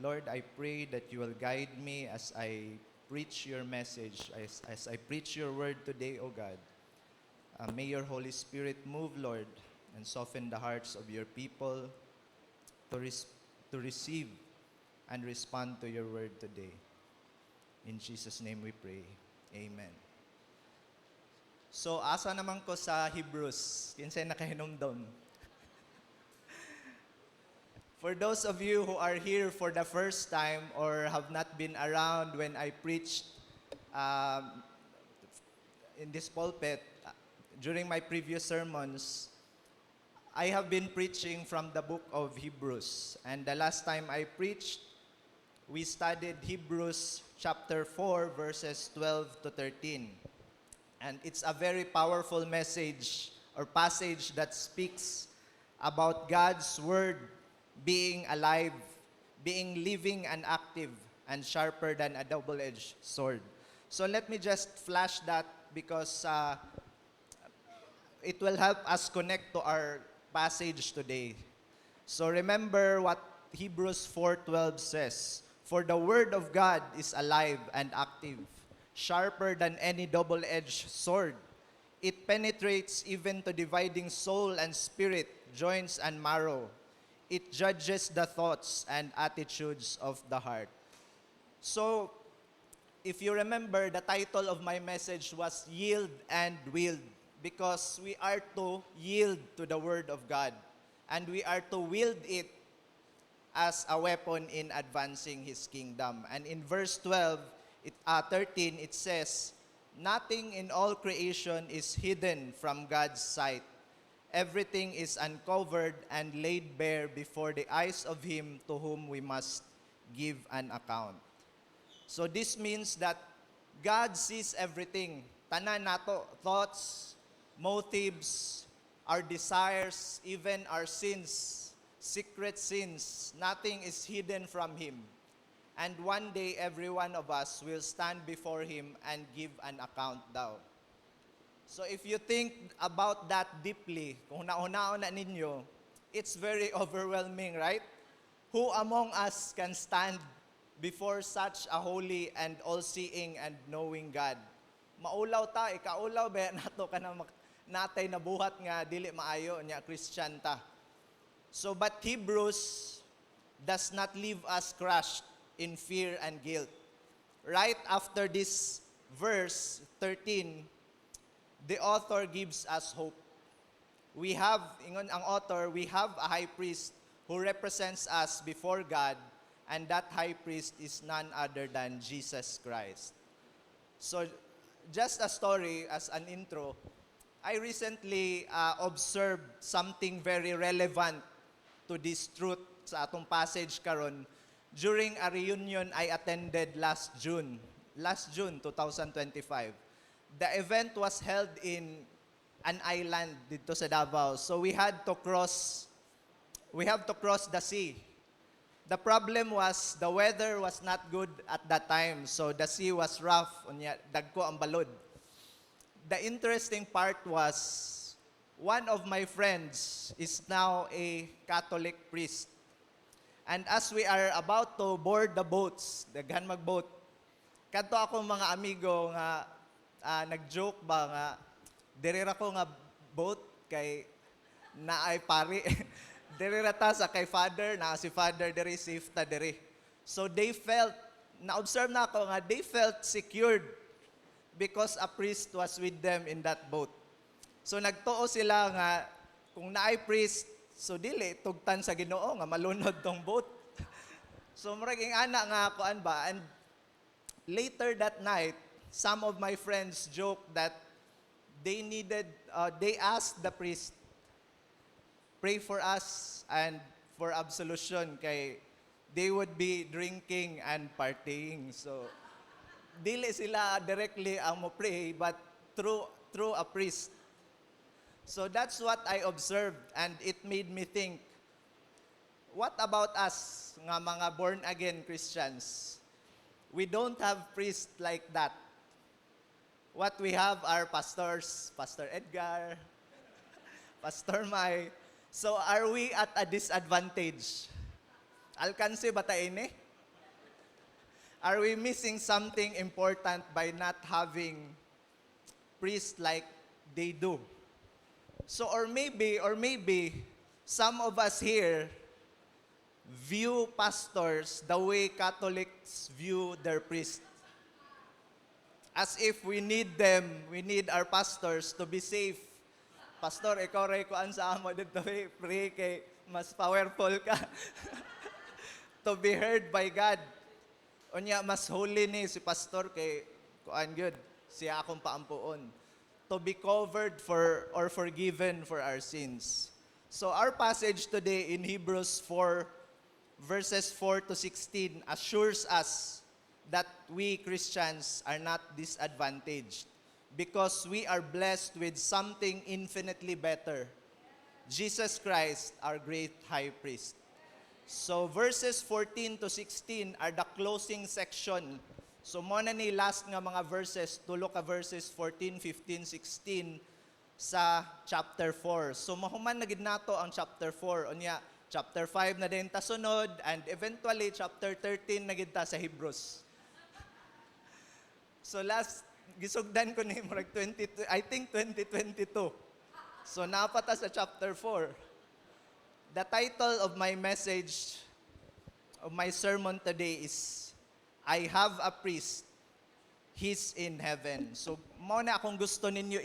Lord, I pray that you will guide me as I preach your message, as I preach your word today, O God. May your Holy Spirit move, Lord, and soften the hearts of your people to, to receive and respond to your word today. In Jesus' name we pray. Amen. So, asa naman ko sa Hebrews? Kinsay nakahinumdom? For those of you who are here for the first time or have not been around when I preached um, in this pulpit, during my previous sermons, I have been preaching from the book of Hebrews. And the last time I preached, we studied Hebrews chapter 4, verses 12 to 13. And it's a very powerful message or passage that speaks about God's word being alive, being living and active, and sharper than a double-edged sword. So let me just flash that because it will help us connect to our passage today. So remember what Hebrews 4:12 says, "For the word of God is alive and active, sharper than any double-edged sword. It penetrates even to dividing soul and spirit, joints and marrow. It judges the thoughts and attitudes of the heart." So, if you remember, the title of my message was Yield and Wield, because we are to yield to the Word of God, and we are to wield it as a weapon in advancing His kingdom. And in verse 13, it says, "Nothing in all creation is hidden from God's sight. Everything is uncovered and laid bare before the eyes of Him to whom we must give an account." So this means that God sees everything. Tanan nato, thoughts, motives, our desires, even our sins, secret sins. Nothing is hidden from Him. And one day, every one of us will stand before Him and give an account daw. So if you think about that deeply, kung nauna-una ninyo, it's very overwhelming, right? Who among us can stand before such a holy and all-seeing and knowing God? Maulaw ta, ikaulaw ba nato ka na natay nabuhat nga dili maayo nya Christian ta. So but Hebrews does not leave us crushed in fear and guilt. Right after this verse 13, the author gives us hope. We have, ingon ang author, we have a high priest who represents us before God, and that high priest is none other than Jesus Christ. So, just a story as an intro, I recently observed something very relevant to this truth sa atong passage karon during a reunion I attended last June 2025. The event was held in an island dito sa Davao. So we have to cross the sea. The problem was the weather was not good at that time. So the sea was rough, unya dagko ang balod. The interesting part was one of my friends is now a Catholic priest. And as we are about to board the boats, daghan mag-boat, kadto ako mga amigo nga nag-joke ba nga, dirira ko nga boat kay naay pari. Dirira ta sa kay father, na si father diri, safe ta diri. So they felt, na-observe na ako nga, they felt secured because a priest was with them in that boat. So nagtuo sila nga, kung naay priest, so dili, tugtan sa Ginoo nga malunod tong boat. So maraging ana nga kuan ba, and later that night, some of my friends joked that they asked the priest, pray for us and for absolution kay they would be drinking and partying. So, dili sila directly ang mo pray, but through a priest. So that's what I observed, and it made me think, what about us, nga mga born-again Christians? We don't have priests like that. What we have are pastors, Pastor Edgar, Pastor Mai. So are we at a disadvantage? Alkanse ba ta ini? Are we missing something important by not having priests like they do? So, or maybe, some of us here view pastors the way Catholics view their priests. As if we need them, we need our pastors to be safe. Pastor, ikaw ray kuan sa amo dito, pray kay mas powerful ka. To be heard by God. Unya, mas holy ni si pastor kay kuan good, siya akong paampuon. To be covered for or forgiven for our sins. So our passage today in Hebrews 4, verses 4 to 16 assures us that we Christians are not disadvantaged because we are blessed with something infinitely better. Jesus Christ, our great high priest. So verses 14 to 16 are the closing section. So mo na ni last nga mga verses, tulo ka verses 14, 15, 16 sa chapter 4. So mahuman na gid nato ang chapter 4. Unya chapter 5 na din ta sunod and eventually chapter 13 na gid ta sa Hebrews. So last gisugdan ko ni murag 22, I think 2022. So napata sa chapter 4. The title of my message, of my sermon today is, I have a priest, he's in heaven. So, mo na akong gusto ninyo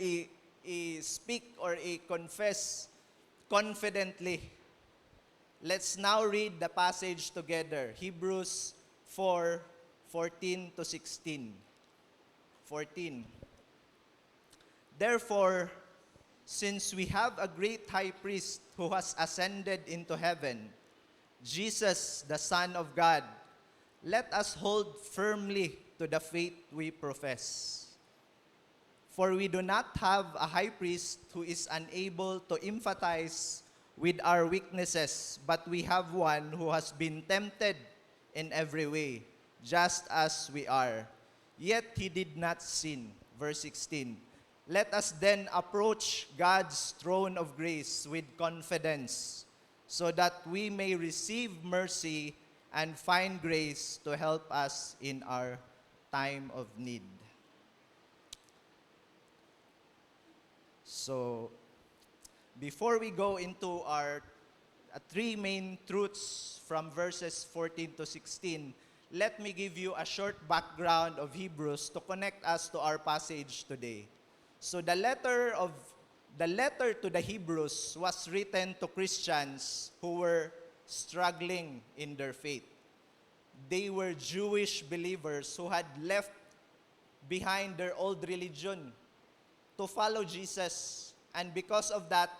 i-speak or i-confess confidently. Let's now read the passage together. Hebrews 4, 14 to 16. 14. Therefore, since we have a great high priest who has ascended into heaven, Jesus, the Son of God, let us hold firmly to the faith we profess. For we do not have a high priest who is unable to empathize with our weaknesses, but we have one who has been tempted in every way, just as we are. Yet he did not sin. Verse 16. Let us then approach God's throne of grace with confidence, so that we may receive mercy and find grace to help us in our time of need. So, before we go into our three main truths from verses 14 to 16, let me give you a short background of Hebrews to connect us to our passage today. So the letter to the Hebrews was written to Christians who were struggling in their faith. They were Jewish believers who had left behind their old religion to follow Jesus, and because of that,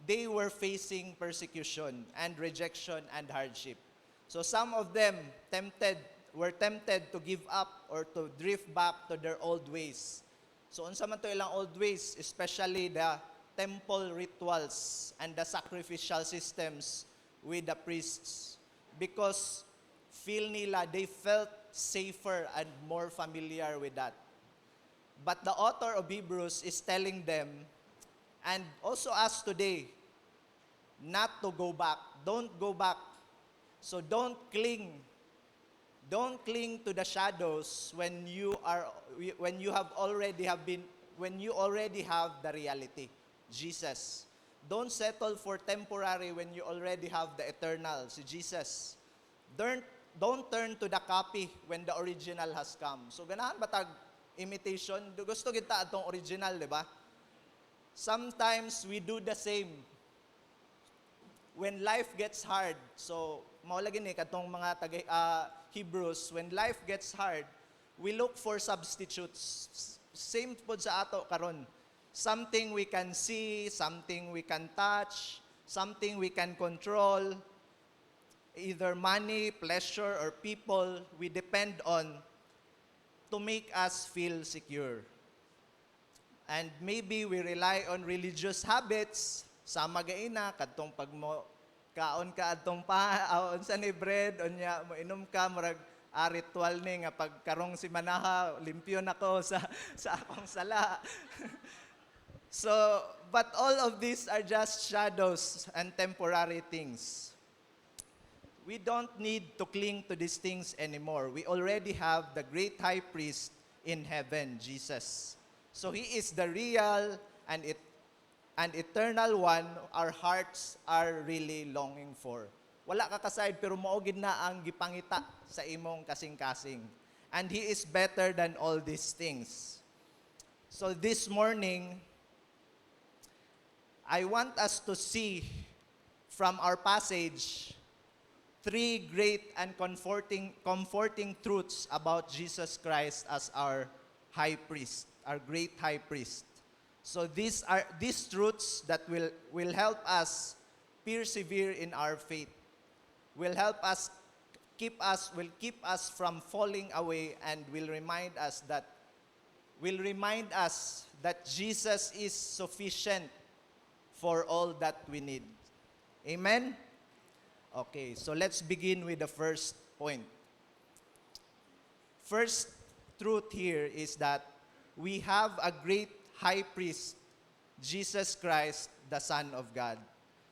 they were facing persecution and rejection and hardship. So some of them were tempted to give up or to drift back to their old ways. So unsa man to ilang old ways, especially the temple rituals and the sacrificial systems with the priests, because they felt safer and more familiar with that. But the author of Hebrews is telling them, and also us today, not to go back. Don't go back. So don't cling to the shadows when you already have the reality, Jesus. Don't settle for temporary when you already have the eternal, si Jesus. Don't turn to the copy when the original has come. So ganahan ba tag imitation? Gusto kita atong original, di ba? Sometimes we do the same. When life gets hard, so maulagi ni katong mga Hebrews, when life gets hard, we look for substitutes. Same po sa ato karon. Something we can see, something we can touch, something we can control, either money, pleasure, or people we depend on to make us feel secure. And maybe we rely on religious habits, sama gaina kadtong pag mo kaon ka adtong aon sa ni bread unya mo inom ka murag ritual ni nga pagkarong si manaha limpyo nako sa akong sala. So but all of these are just shadows and temporary things. we don't need to cling to these things anymore. We already have the great high priest in heaven, Jesus. So he is the real and eternal one our hearts are really longing for. Wala ka kasayod pero maugid na ang gipangita sa imong kasing-kasing. And he is better than all these things. So this morning, I want us to see from our passage three great and comforting truths about Jesus Christ as our high priest, our great high priest. So these are these truths that will help us persevere in our faith. Will keep us from falling away and will remind us that Jesus is sufficient for all that we need. Amen? Okay, so let's begin with the first point. First truth here is that we have a great high priest, Jesus Christ, the Son of God.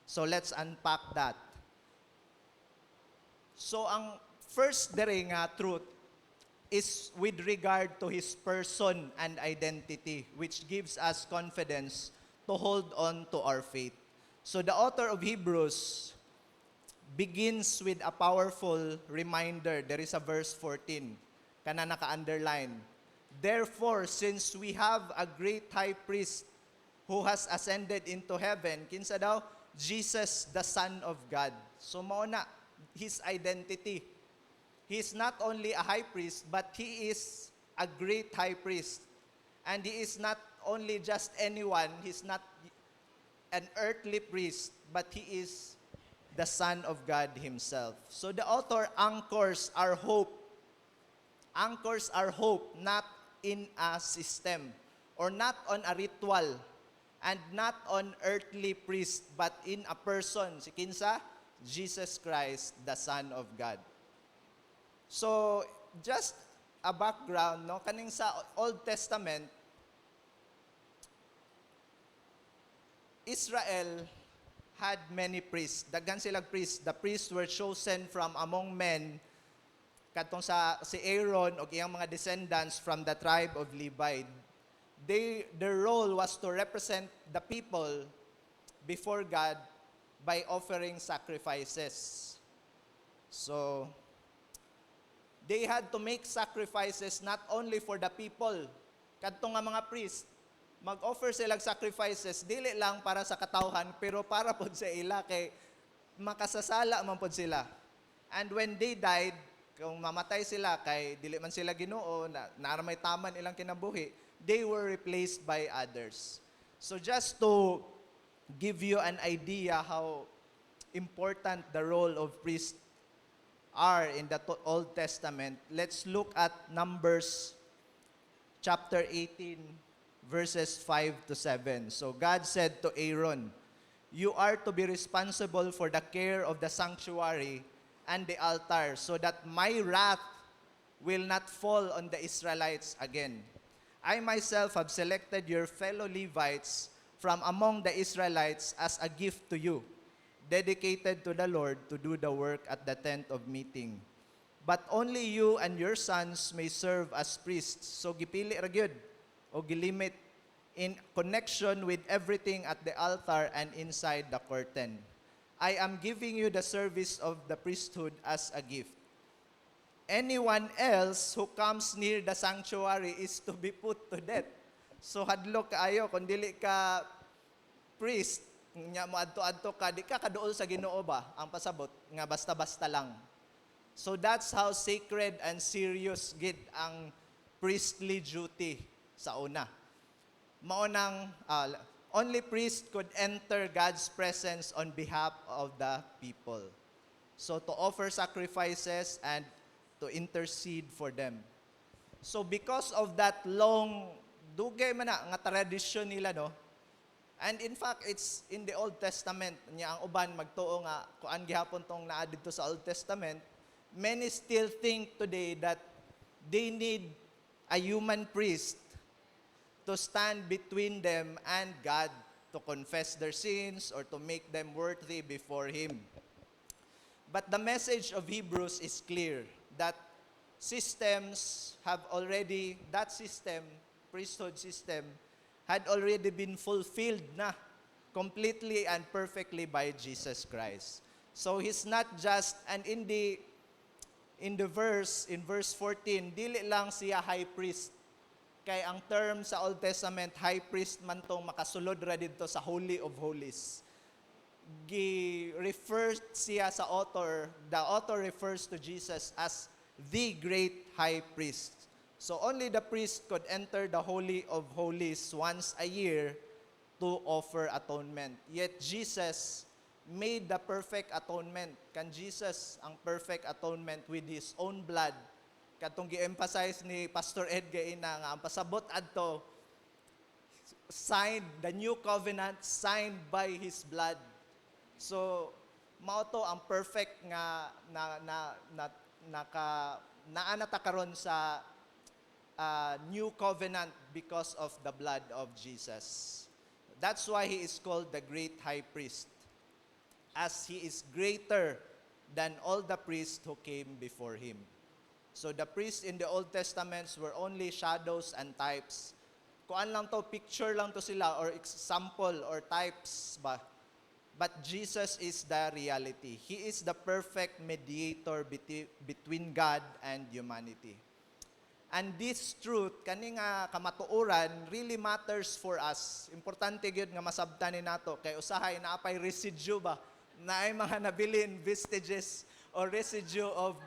So let's unpack that. So ang first dere nga truth is with regard to His person and identity, which gives us confidence to hold on to our faith. So the author of Hebrews begins with a powerful reminder. There is a verse 14, kana naka-underline. Therefore, since we have a great high priest who has ascended into heaven, kinsa daw? Jesus, the Son of God. So mauna, His identity. He is not only a high priest, but He is a great high priest. And He is not only just anyone, He's not an earthly priest, but He is the Son of God Himself. So the author anchors our hope not in a system or not on a ritual and not on earthly priest, but in a person. Si kinsa? Jesus Christ, the Son of God. So, just a background, no? Kaning sa Old Testament, Israel had many priests. Daghan silang priests. The priests were chosen from among men, katong si Aaron o iyang mga descendants from the tribe of Levi. Their role was to represent the people before God by offering sacrifices. So, they had to make sacrifices not only for the people. Kadtong nga mga priest, mag-offer silang sacrifices, dili lang para sa katawhan, pero para pod sa ila, kay makasasala man pod sila. And when they died, kung mamatay sila, kay dili man sila Ginoo, naramay taman ilang kinabuhi, they were replaced by others. So just to give you an idea how important the role of priests are in the Old Testament, let's look at Numbers chapter 18, verses 5 to 7. So God said to Aaron, "You are to be responsible for the care of the sanctuary and the altar, so that my wrath will not fall on the Israelites again. I myself have selected your fellow Levites from among the Israelites as a gift to you, dedicated to the Lord to do the work at the tent of meeting. But only you and your sons may serve as priests." So gipili ra gyud o gilimit in connection with everything at the altar and inside the curtain. I am giving you the service of the priesthood as a gift. Anyone else who comes near the sanctuary is to be put to death. So hadlok kaayo kung dili ka priest, nya mo adto-adto ka, di ka kaduol sa Ginoo ba? Ang pasabot nga basta-basta lang. So that's how sacred and serious gid ang priestly duty sa una. Maunang only priest could enter God's presence on behalf of the people. So to offer sacrifices and to intercede for them. So because of that long, dugay man na nga tradisyon nila, no? And in fact, it's in the Old Testament. Nya ang uban magtuo nga kuan gihapon tong naa dito sa Old Testament. Many still think today that they need a human priest to stand between them and God, to confess their sins or to make them worthy before Him. But the message of Hebrews is clear that that system, priesthood system, had already been fulfilled na completely and perfectly by Jesus Christ. So he's not just, and in verse 14, dili lang siya high priest. Kay ang term sa Old Testament, high priest man tong makasulod ra dito sa Holy of Holies. Refers siya sa author, the author refers to Jesus as the great high priest. So only the priest could enter the Holy of Holies once a year to offer atonement. Yet Jesus made the perfect atonement. Kan Jesus ang perfect atonement with His own blood. Katong gi-emphasize ni Pastor Ed gaina nga ang pasabot adto, signed, the new covenant signed by His blood. So, mao to ang perfect nga naanata karon sa new covenant because of the blood of Jesus. That's why He is called the great high priest, as He is greater than all the priests who came before Him. So the priests in the Old Testaments were only shadows and types. Kuan lang to, picture lang to sila, or example or types ba. But Jesus is the reality. He is the perfect mediator between God and humanity. And this truth, kani nga kamatuoran, really matters for us. Importante gyud nga masabtan ni nato kay usahay naapay residue ba, naay mga nabilin vestiges or residue of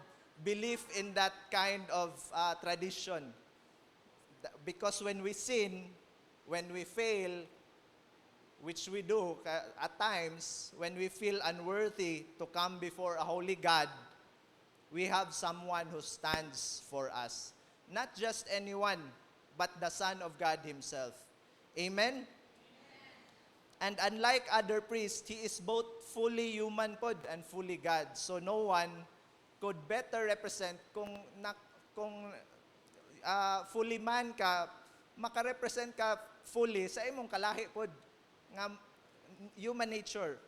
belief in that kind of tradition. Because when we sin, when we fail, which we do at times, when we feel unworthy to come before a holy God, we have someone who stands for us. Not just anyone, but the Son of God Himself. Amen? And unlike other priests, He is both fully human pod and fully God. So no one could better represent kung fully man ka, makarepresent ka fully sa imong kalahi pod nga human nature.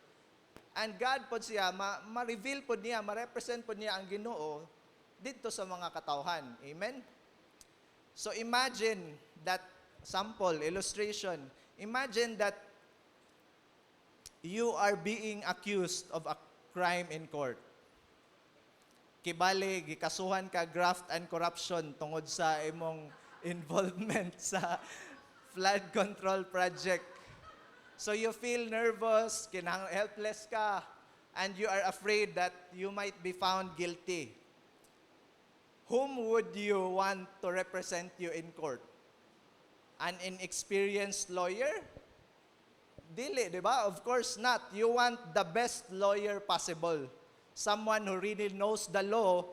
And God pod siya, ma-reveal pod niya, ma-represent pod niya ang Ginoo dito sa mga katawhan. Amen? So imagine that sample, illustration. Imagine that you are being accused of a crime in court. Kibali, gikasuhan ka graft and corruption tungod sa imong involvement sa flood control project. So you feel nervous, helpless ka, and you are afraid that you might be found guilty. Whom would you want to represent you in court? An inexperienced lawyer? Dili, di ba? Of course not. You want the best lawyer possible. Someone who really knows the law,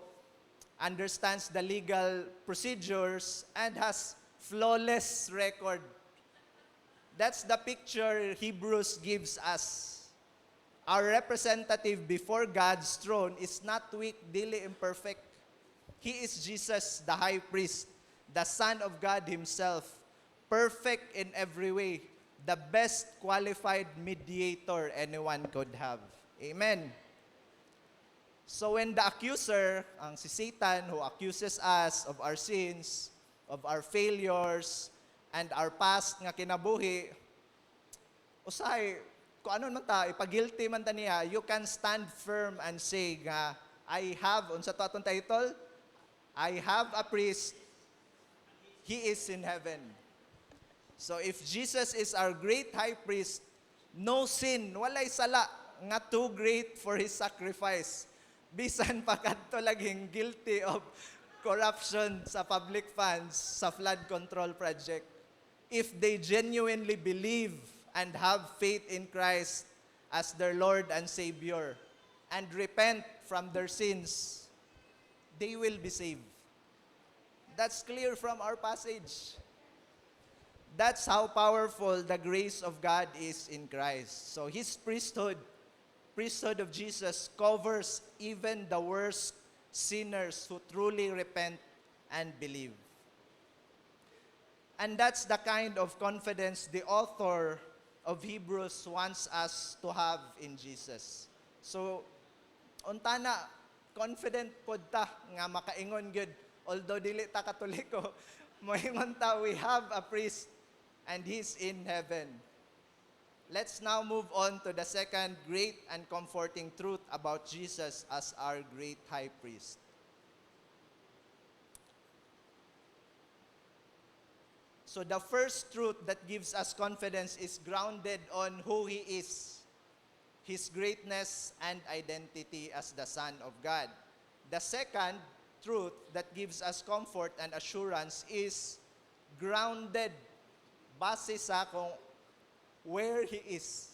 understands the legal procedures, and has flawless record. That's the picture Hebrews gives us. Our representative before God's throne is not weak, dili imperfect. He is Jesus, the high priest, the Son of God Himself, perfect in every way, the best qualified mediator anyone could have. Amen. So when the accuser, ang si Satan, who accuses us of our sins, of our failures, and our past nga kinabuhi, usahay, kung ano man ta, ipagilty man ta niya, you can stand firm and say nga, I have, unsa to atong title? I have a priest, He is in heaven. So if Jesus is our great high priest, no sin, walay sala, nga too great for His sacrifice. Bisan pa kadto laging guilty of corruption sa public funds sa flood control project. If they genuinely believe and have faith in Christ as their Lord and Savior and repent from their sins, they will be saved. That's clear from our passage. That's how powerful the grace of God is in Christ. So His priesthood of Jesus covers even the worst sinners who truly repent and believe. And that's the kind of confidence the author of Hebrews wants us to have in Jesus. So, Unta na, confident pod ta nga makaingon gyud, although dili ta Katoliko, moingon ta we have a priest and he's in heaven. Let's now move on to the second great and comforting truth about Jesus as our great high priest. So the first truth that gives us confidence is grounded on who He is, His greatness and identity as the Son of God. The second truth that gives us comfort and assurance is grounded base sa kung where He is.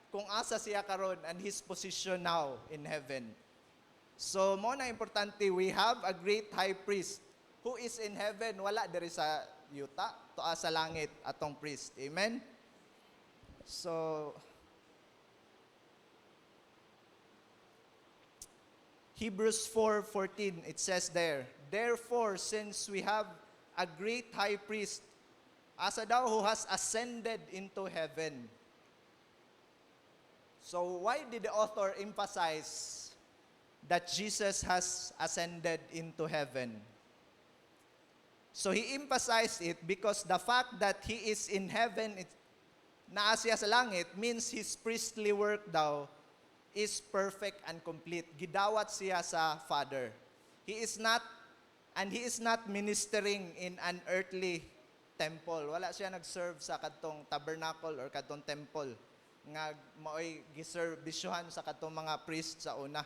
Kung asa siya karon and His position now in heaven. So, mo na importante, we have a great high priest who is in heaven. Wala diri sa yuta, toa sa langit atong priest. Amen? So, Hebrews 4:14, it says there, therefore, since we have a great high priest, asa daw who has ascended into heaven. So, why did the author emphasize that Jesus has ascended into heaven? So he emphasized it because the fact that he is in heaven, naa siya sa langit, means his priestly work daw is perfect and complete. Gidawat siya sa Father. He is not ministering in an earthly temple. Wala siya nag-serve sa kadtong tabernacle or kadtong temple nga maoy giservisyohan sa kadtong mga priest sa una,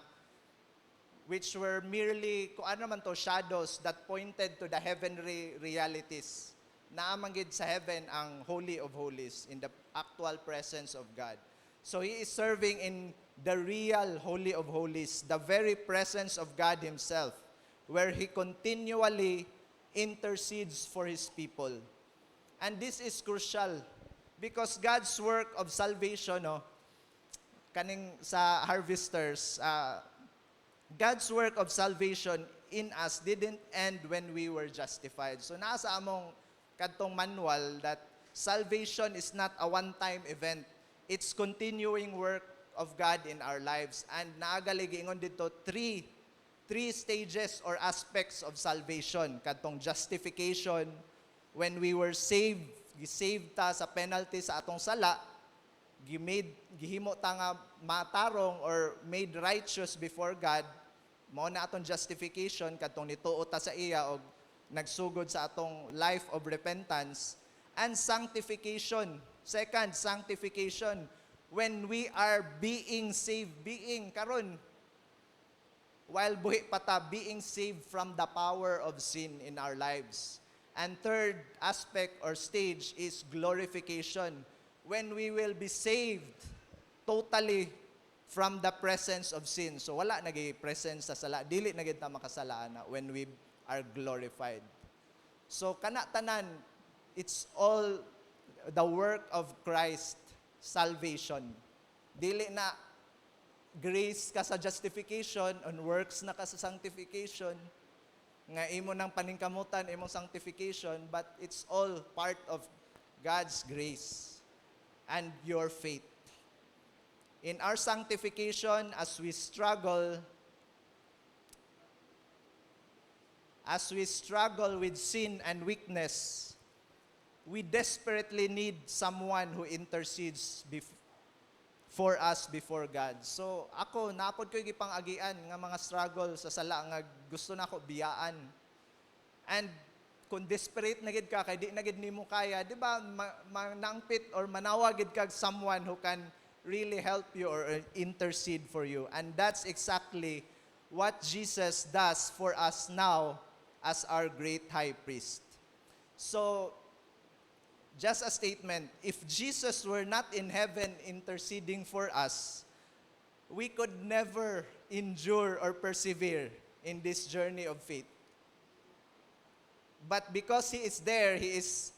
which were merely, kung ano man to, shadows that pointed to the heavenly realities. Naamanggid sa heaven ang Holy of Holies in the actual presence of God. So he is serving in the real Holy of Holies, the very presence of God Himself, where He continually intercedes for His people. And this is crucial because God's work of salvation, kaning sa harvesters, God's work of salvation in us didn't end when we were justified. So nasa among kadtong manual that salvation is not a one-time event. It's continuing work of God in our lives. And naagalig ingon dito three stages or aspects of salvation. Kadtong justification, when we were saved, gisaved ta sa penalty sa atong sala, gihimo ta nga matarong or made righteous before God, mao na atong justification kadtong nituo ta sa iya og nagsugod sa atong life of repentance. And sanctification. Second, sanctification, when we are being saved, karon while buhi pa ta, being saved from the power of sin in our lives. And third aspect or stage is glorification, when we will be saved totally from the presence of sin. So wala nagi-presence sa sala, dili na gid ta makasala na when we are glorified. So kana tanan, it's all the work of Christ, salvation. Dili na grace ka sa justification, on works na ka sa sanctification, nga imo nang paningkamutan, imong sanctification, but it's all part of God's grace and your faith. In our sanctification, as we struggle with sin and weakness, we desperately need someone who intercedes for us before God. So ako, napod ko gipang-agian nga mga struggle sa sala nga gusto na ko biyaan. And kung desperate na gid ka, kay di na gid nimo kaya, di ba, manangpit or manawag gid kag someone who can really help you or intercede for you. And that's exactly what Jesus does for us now as our great high priest. So, just a statement, if Jesus were not in heaven interceding for us, we could never endure or persevere in this journey of faith. But because He is there, He is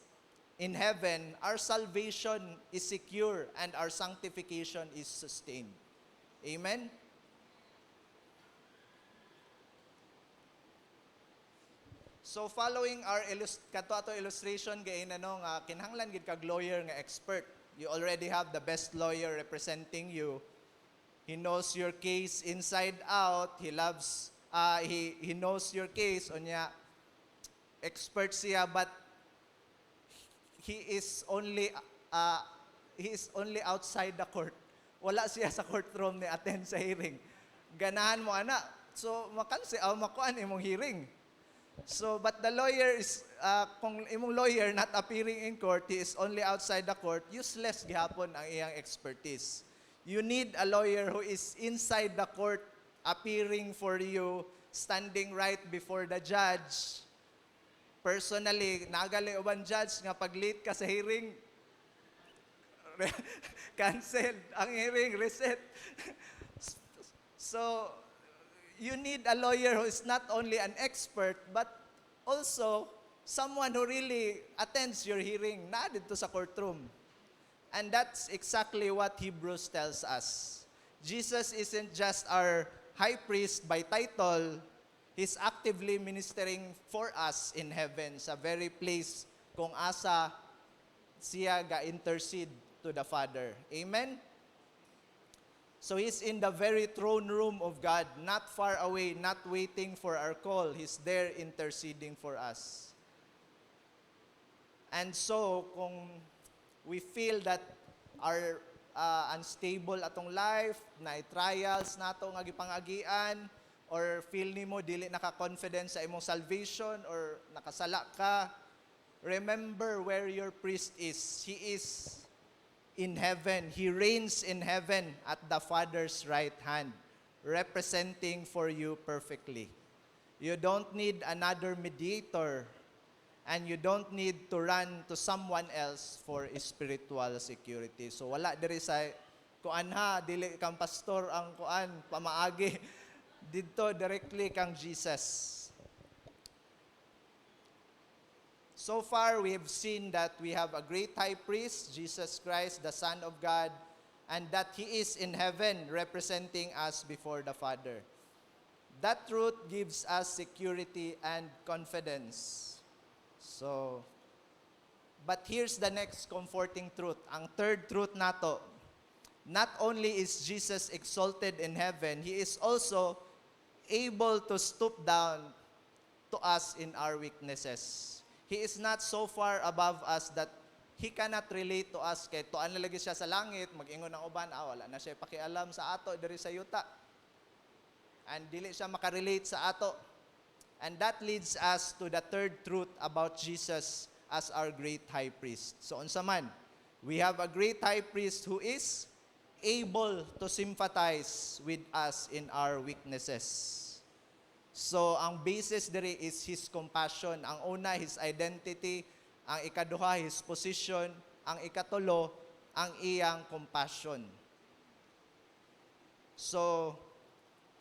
in heaven, our salvation is secure and our sanctification is sustained. Amen? So following our kato illustration gain nga kinahanglan gid kag lawyer nga expert. You already have the best lawyer representing you. He knows your case inside out. He loves, he knows your case. Onya, expert siya, but he is only, uh, he is only outside the court. Wala siya sa courtroom ni attend sa hearing. Ganahan mo, ana. So, makansi, makuan imong hearing. So, but the lawyer is, kung imong lawyer not appearing in court, he is only outside the court, useless gihapon ang iyang expertise. You need a lawyer who is inside the court, appearing for you, standing right before the judge. Personally, nagali uban judge nga pag late ka sa hearing, cancel ang hearing, reset. So, you need a lawyer who is not only an expert, but also someone who really attends your hearing, na dito sa courtroom. And that's exactly what Hebrews tells us. Jesus isn't just our high priest by title, He's actively ministering for us in heaven, sa very place kung asa siya ga-intercede to the Father. Amen? So He's in the very throne room of God, not far away, not waiting for our call. He's there interceding for us. And so, kung we feel that our unstable atong life, na trials nato nga gipangagian, or feel nimo dili naka-confidence sa imong salvation, or nakasala ka, remember where your priest is. He is in heaven. He reigns in heaven at the Father's right hand, representing for you perfectly. You don't need another mediator, and you don't need to run to someone else for spiritual security. So wala diri sa kuan ha, dili kang pastor ang kuan pamaagi. Dito directly kang Jesus. So far, we have seen that we have a great high priest, Jesus Christ, the Son of God, and that He is in heaven representing us before the Father. That truth gives us security and confidence. So, but here's the next comforting truth. Ang third truth nato, not only is Jesus exalted in heaven, He is also able to stoop down to us in our weaknesses. He is not so far above us that He cannot relate to us. Kaya tuan na lagi siya sa langit, mag-ingon ng uban, wala na siya pakialam sa ato, diri sa yuta. And dili siya makarelate sa ato. And that leads us to the third truth about Jesus as our great high priest. So unsa man, we have a great high priest who is able to sympathize with us in our weaknesses. So, ang basis diri is His compassion. Ang una, His identity. Ang ikaduha, His position. Ang ikatulo, ang iyang compassion. So,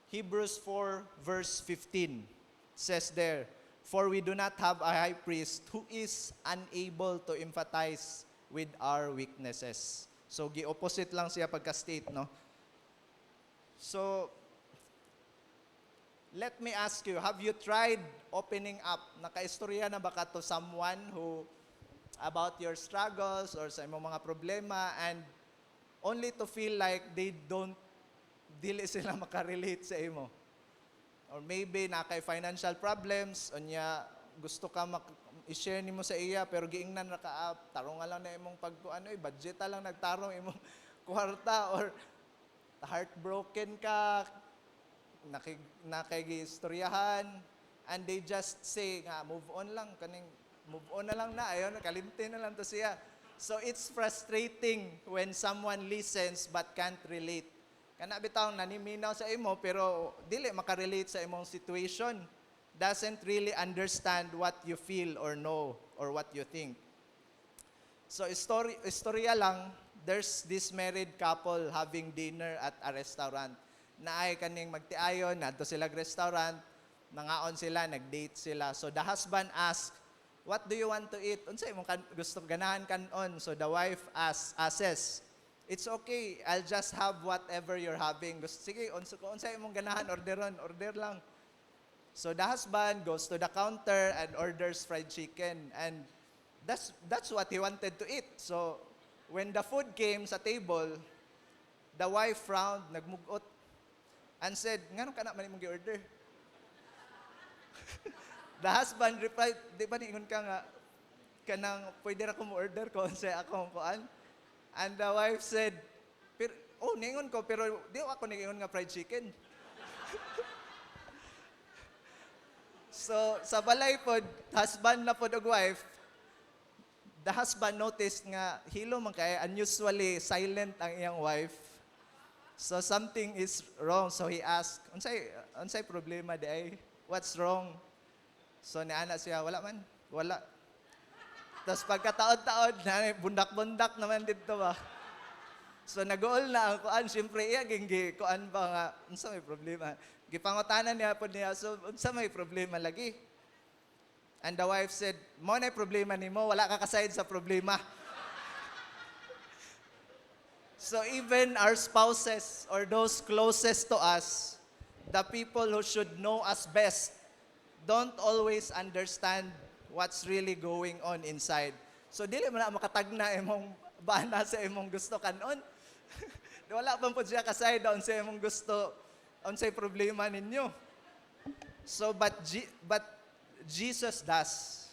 Hebrews 4 verse 15 says there, "For we do not have a high priest who is unable to empathize with our weaknesses." So, gi-opposite lang siya pagka-state, no? So, let me ask you, have you tried opening up? Nakaistorya na ba ka to someone who, about your struggles or sa imong mga problema, and only to feel like dili sila makarelate sa imo? Or maybe nakay financial problems, onya gusto ka i-share nimo sa iya, pero giingnan ra ka, tarong lang na imong budget lang nagtarong imong kwarta, or heartbroken ka, nakigistoryahan, and they just say nga, move on lang, move on na lang na, ayon, kalimti na lang to siya. So it's frustrating when someone listens but can't relate. Kana bitaw naniminaw sa imo pero dili makarelate sa imong situation, doesn't really understand what you feel or know or what you think. So istorya lang, there's this married couple having dinner at a restaurant. Naay kaning magtiayon, nadto sila restaurant, nangaon sila, nag-date sila. So the husband asked, "What do you want to eat?" Unsay imong gusto ganahan kanon? So the wife says, "It's okay, I'll just have whatever you're having." Sige, unsay imong ganahan, order lang. So the husband goes to the counter and orders fried chicken, and that's what he wanted to eat. So when the food came sa table, The wife frowned, nagmugot, and said, "Ngano ka na man imong gi-order?" The husband replied, "Di ba niingon ka nga, kanang pwede ra ko mo-order ko sa akong kuan?" And the wife said, "Oh, niingon ko, pero di ako niingon nga fried chicken." So, sa balay pod, husband na pod og wife, the husband noticed nga, hilo man kay unusually silent ang iyang wife. So, something is wrong. So, he asked, unsay problema di ay? What's wrong? So, niana siya, wala man. Wala. Tapos pagkataon-taon, bundak-bundak naman dito ba? So, nag-uol na ang kuan. Siyempre, iya, gingi, kuan ba nga, unsa may problema? Gipangutanan niya po niya, so, unsa may problema lagi? And the wife said, mo na problema nimo, wala ka kasayad sa problema. So even our spouses or those closest to us, the people who should know us best, don't always understand what's really going on inside. So dili mo na makatagna imong bana sa imong gusto kanon. Wala pa po siya kasayad on sa imong gusto, on sa problema ninyo. So but Jesus does.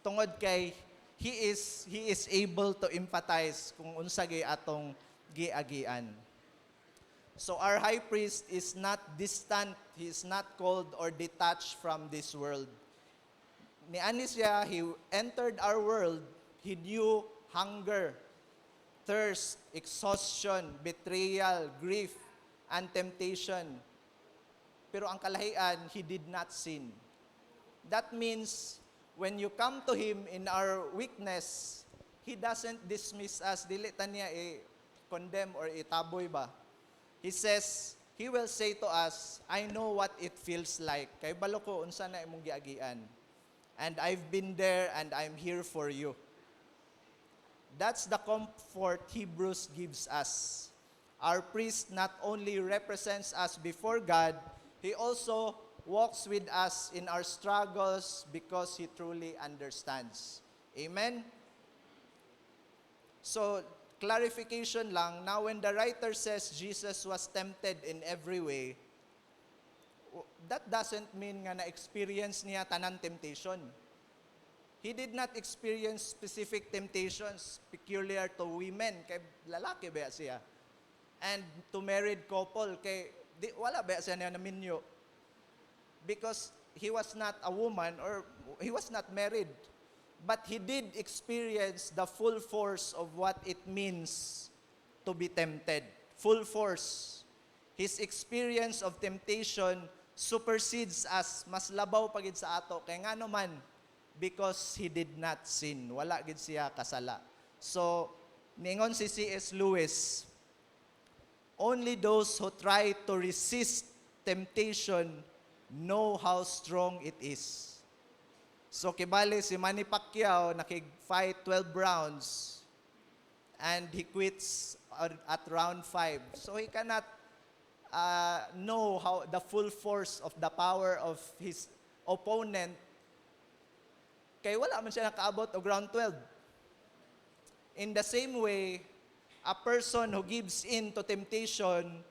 Tungod kay he is able to empathize kung unsa gay atong giagian. So our high priest is not distant, he is not cold or detached from this world. Niani siya, he entered our world, he knew hunger, thirst, exhaustion, betrayal, grief, and temptation. Pero ang kalahian, he did not sin. That means, when you come to him in our weakness, he doesn't dismiss us, dili ta niya condemn or itaboy ba. He says, he will say to us, I know what it feels like. Kay balo ko, unsa na imong giagian. And I've been there and I'm here for you. That's the comfort Hebrews gives us. Our priest not only represents us before God, he also walks with us in our struggles because he truly understands. Amen? So, clarification lang, now when the writer says Jesus was tempted in every way, that doesn't mean nga na-experience niya tanan temptation. He did not experience specific temptations peculiar to women, kay lalaki ba siya? And to married couple, kay wala ba siya na naminyo? Because he was not a woman or he was not married. But he did experience the full force of what it means to be tempted. Full force. His experience of temptation supersedes us. Mas labaw pagid sa ato. Kaya nga naman, because he did not sin. Wala gid siya kasala. So, ningon si C.S. Lewis, only those who try to resist temptation know how strong it is. So, kibali si Manny Pacquiao, nakig-fight 12 rounds, and he quits at round 5. So, he cannot know how the full force of the power of his opponent, kay wala man siya nakaabot og round 12. In the same way, a person who gives in to temptation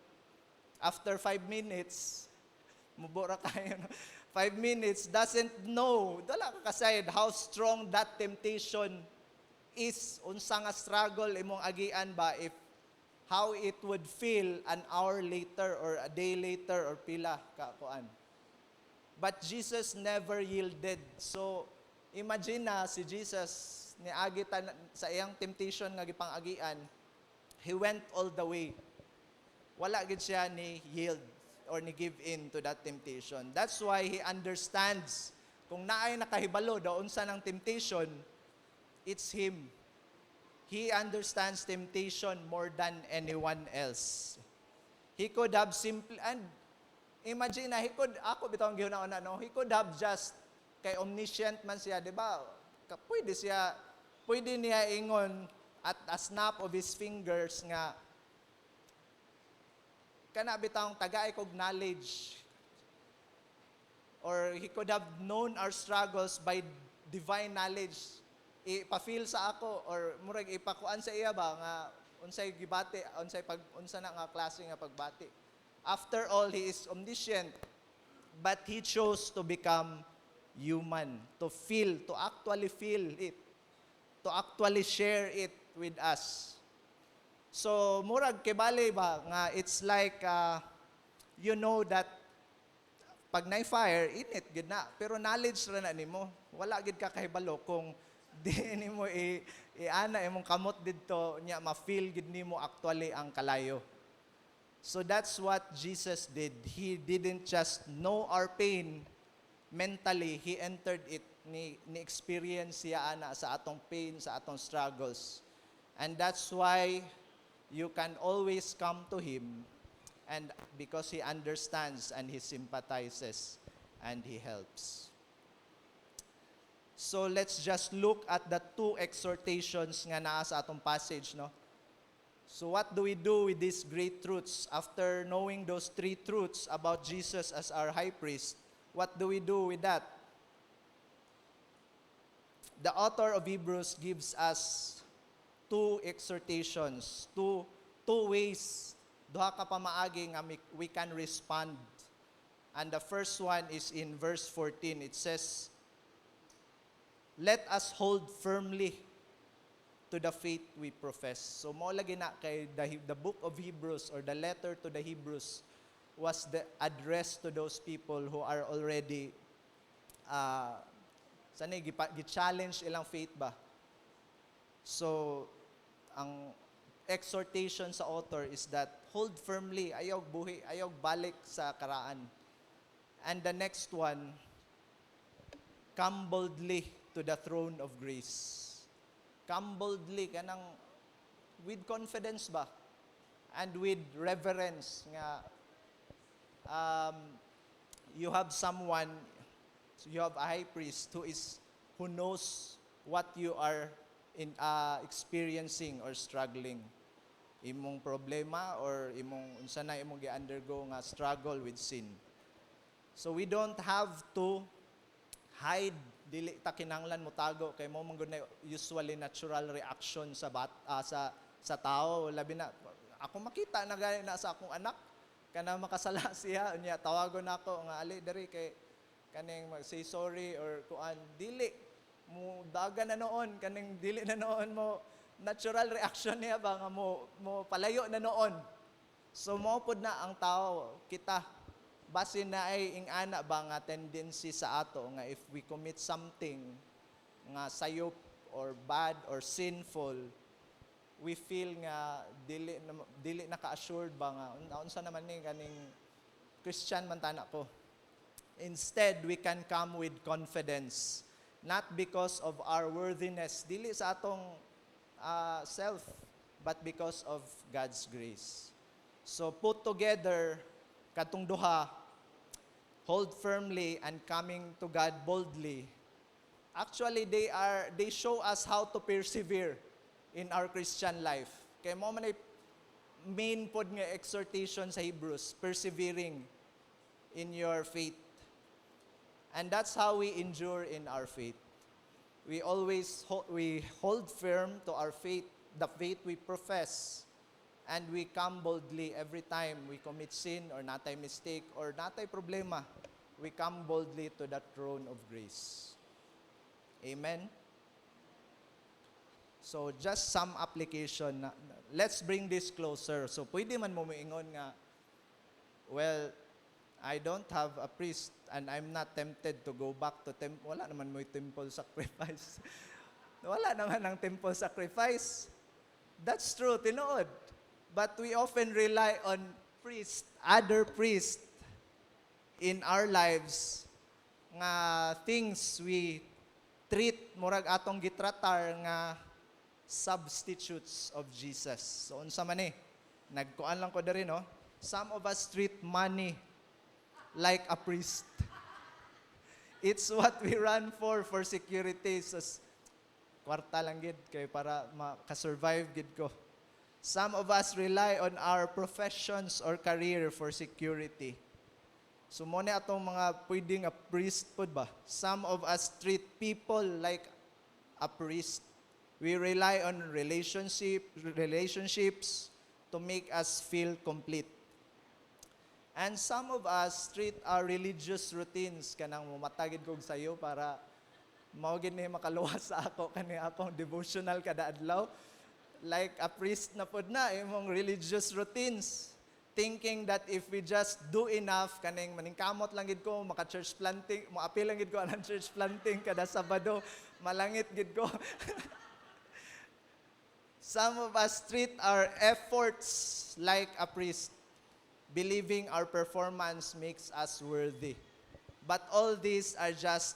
after 5 minutes, mubura kayo, 5 minutes, doesn't know, wala ka kasayad how strong that temptation is, unsa nga struggle imong agian ba, if how it would feel an hour later or a day later or pila ka kuan. But Jesus never yielded. So, imagine na si Jesus, niagitan sa iyang temptation nga gipang-agian, he went all the way. Wala gid siya ni yield or ni give in to that temptation. That's why he understands kung naay nakahibalo daw unsa ng temptation, it's him. He understands temptation more than anyone else. He could have simply, and imagine na, ako bitawang gihuna no, he could have just, kay omniscient man siya, di ba? Pwede niya ingon at a snap of his fingers nga, kana bitawang tagaay kog knowledge. Or he could have known our struggles by divine knowledge. Ipa-feel sa ako, or murag ipakuan sa iya ba, nga unsay gibati, unsa na nga klase nga pagbati. After all, he is omniscient, but he chose to become human, to actually feel it, to actually share it with us. So, murag kibali ba nga it's like you know that pag na-fire, init gid na, pero knowledge ra na nimo. Wala gid ka kahibalo kung di nimo i-ana imong kamot didto nya ma-feel gid nimo actually ang kalayo. So that's what Jesus did. He didn't just know our pain mentally, he entered it, ni experience siya ana sa atong pain, sa atong struggles. And that's why you can always come to him, and because he understands and he sympathizes and he helps. So let's just look at the two exhortations nga naa sa atong passage, no? So what do we do with these great truths? After knowing those three truths about Jesus as our high priest, what do we do with that? The author of Hebrews gives us two exhortations, two ways, duha ka pamaagi nga we can respond. And the first one is in verse 14. It says, "Let us hold firmly to the faith we profess." So mo lagi na kay the book of Hebrews, or the letter to the Hebrews, was the address to those people who are already gi-challenge ilang faith ba. So ang exhortation sa author is that hold firmly, ayaw buhi, ayaw balik sa karaan. And the next one, come boldly to the throne of grace. Come boldly, kanang with confidence ba? And with reverence nga you have someone, you have a high priest who knows what you are experiencing or struggling. Imong problema or imong unsa na imong gi-undergo nga struggle with sin. So we don't have to hide, dili ta kinahanglan mo tago kay mo man gud na usually natural reaction sa sa tao, labi na ako makita na gani na sa akong anak kana makasala siya unya tawagon nako nga ali diri kay kaning mag-say sorry or kuan, dili mo daga na noon, kaning dili na noon mo natural reaction niya ba nga mo palayo na noon. So mo pod na ang tao, kita base na ay ingana ba nga tendency sa ato nga if we commit something nga sayop or bad or sinful, we feel nga dili na ka-assured ba nga unsa naman ni kaning Christian man tana ko. Instead, we can come with confidence, not because of our worthiness, dili sa atong self, but because of God's grace. So put together katong duha, hold firmly and coming to God boldly. Actually, they show us how to persevere in our Christian life. Kaya mo man ay main pod nga exhortation sa Hebrews, persevering in your faith. And that's how we endure in our faith. We always hold firm to our faith, the faith we profess, and we come boldly every time we commit sin or natay mistake or natay problema. We come boldly to the throne of grace. Amen? So just some application. Let's bring this closer. So pwede man mo moingon nga, well, I don't have a priest and I'm not tempted to go back to temple. Wala naman mo temple sacrifice. Wala naman ang temple sacrifice. That's true, tinuod. But we often rely on other priests in our lives nga things we treat murag atong gitratar nga substitutes of Jesus. So unsa man nagkuan lang ko diri no. Some of us treat money like a priest. It's what we run for security. So, kwarta lang gid kay para maka-survive gid ko. Some of us rely on our professions or career for security. So mo ni atong mga pwedeng a priest pod ba. Some of us treat people like a priest. We rely on relationships to make us feel complete. And some of us treat our religious routines kanang mumatagid kog sayo para mao gid ni makaluwas sa ako kani akong devotional kada adlaw. Like a priest na pod na imong religious routines, thinking that if we just do enough kaning maningkamot lang gid ko maka church planting, mo apil lang gid ko anang church planting kada Sabado, malangit gid ko. Some of us treat our efforts like a priest, believing our performance makes us worthy. But all these are just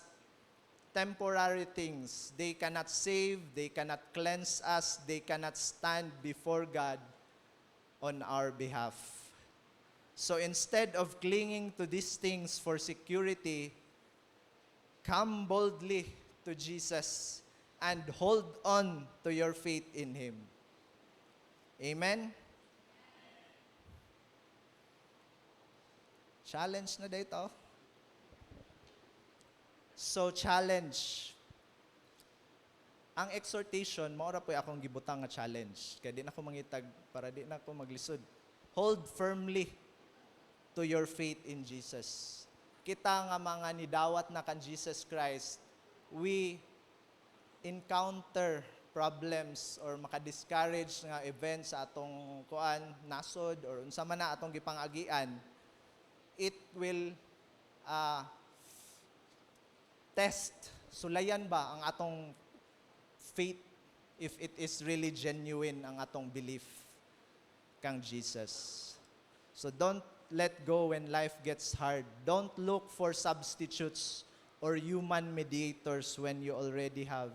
temporary things. They cannot save, they cannot cleanse us, they cannot stand before God on our behalf. So instead of clinging to these things for security, come boldly to Jesus and hold on to your faith in Him. Amen? Challenge na dito. So, challenge. Ang exhortation, maura po akong gibutang nga challenge. Kaya di na ako mangitag para di na ako maglisod. Hold firmly to your faith in Jesus. Kita nga mga nidawat na kan Jesus Christ, we encounter problems or maka-discourage nga events sa atong kuan, nasod, or unsa man na atong gipangagian, it will test, sulayan ba ang atong faith if it is really genuine ang atong belief kang Jesus. So don't let go when life gets hard. Don't look for substitutes or human mediators when you already have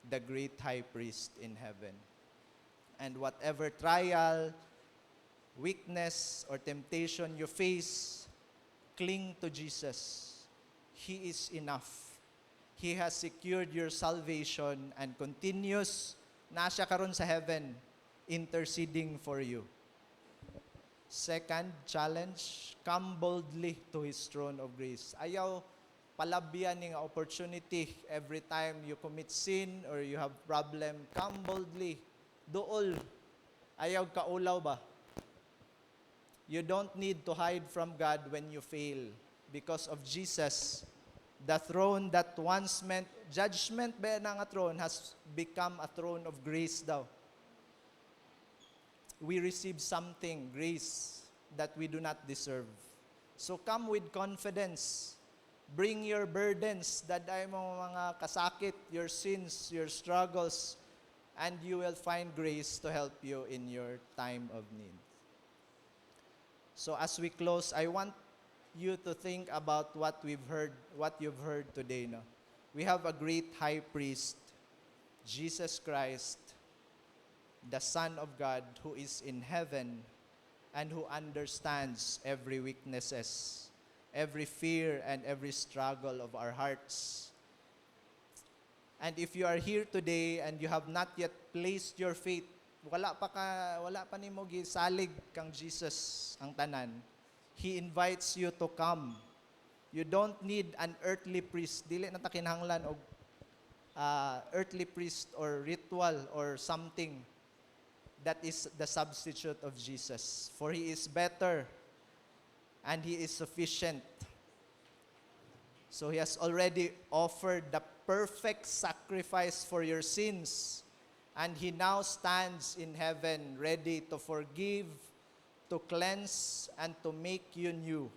the great high priest in heaven. And whatever trial, weakness, or temptation you face, cling to Jesus. He is enough. He has secured your salvation and continues na siya karon sa heaven interceding for you. Second challenge, come boldly to His throne of grace. Ayaw palabyan ning opportunity every time you commit sin or you have problem. Come boldly. Duol. Ayaw kaulaw ba? You don't need to hide from God when you fail. Because of Jesus, the throne that once meant judgment ba na nga throne has become a throne of grace daw. We receive something, grace, that we do not deserve. So come with confidence. Bring your burdens, daday mo mga kasakit, your sins, your struggles, and you will find grace to help you in your time of need. So as we close, I want you to think about what you've heard today. No? We have a great high priest, Jesus Christ, the Son of God, who is in heaven and who understands every weaknesses, every fear, and every struggle of our hearts. And if you are here today and you have not yet placed your faith, wala pa nimo gisalig kang Jesus ang tanan, He invites you to come. You don't need an earthly priest. Dili na ta kinahanglan og earthly priest or ritual or something that is the substitute of Jesus. For He is better and He is sufficient. So He has already offered the perfect sacrifice for your sins. And He now stands in heaven ready to forgive, to cleanse, and to make you new.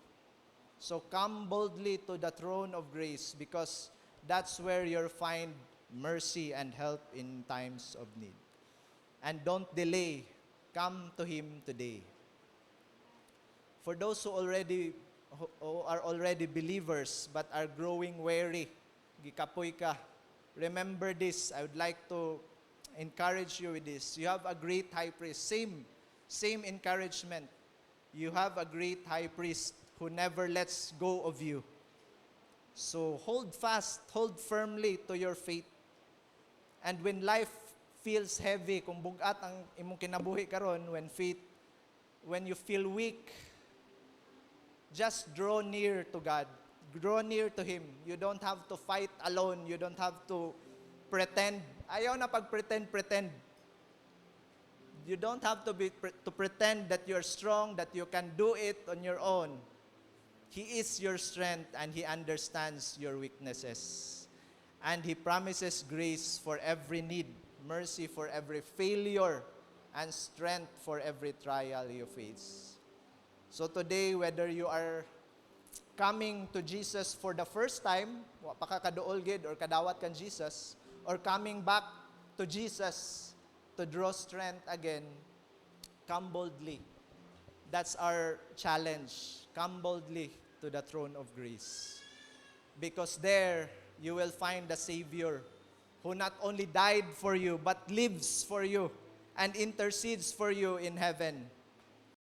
So come boldly to the throne of grace because that's where you'll find mercy and help in times of need. And don't delay. Come to Him today. For those who are already believers but are growing weary, gikapoy ka, remember this. I would like to encourage you with this. You have a great high priest. Same encouragement. You have a great high priest who never lets go of you. So hold fast, hold firmly to your faith. And when life feels heavy, kung bugat ang imong kinabuhi karon, when you feel weak, just draw near to God. Draw near to Him. You don't have to fight alone. You don't have to pretend Ayaw na pag-pretend. You don't have to pretend that you're strong, that you can do it on your own. He is your strength and He understands your weaknesses. And He promises grace for every need, mercy for every failure, and strength for every trial you face. So today, whether you are coming to Jesus for the first time, wa pa ka kaduol gid or kadawat kan Jesus, or coming back to Jesus to draw strength again, come boldly. That's our challenge. Come boldly to the throne of grace. Because there, you will find the Savior who not only died for you, but lives for you and intercedes for you in heaven.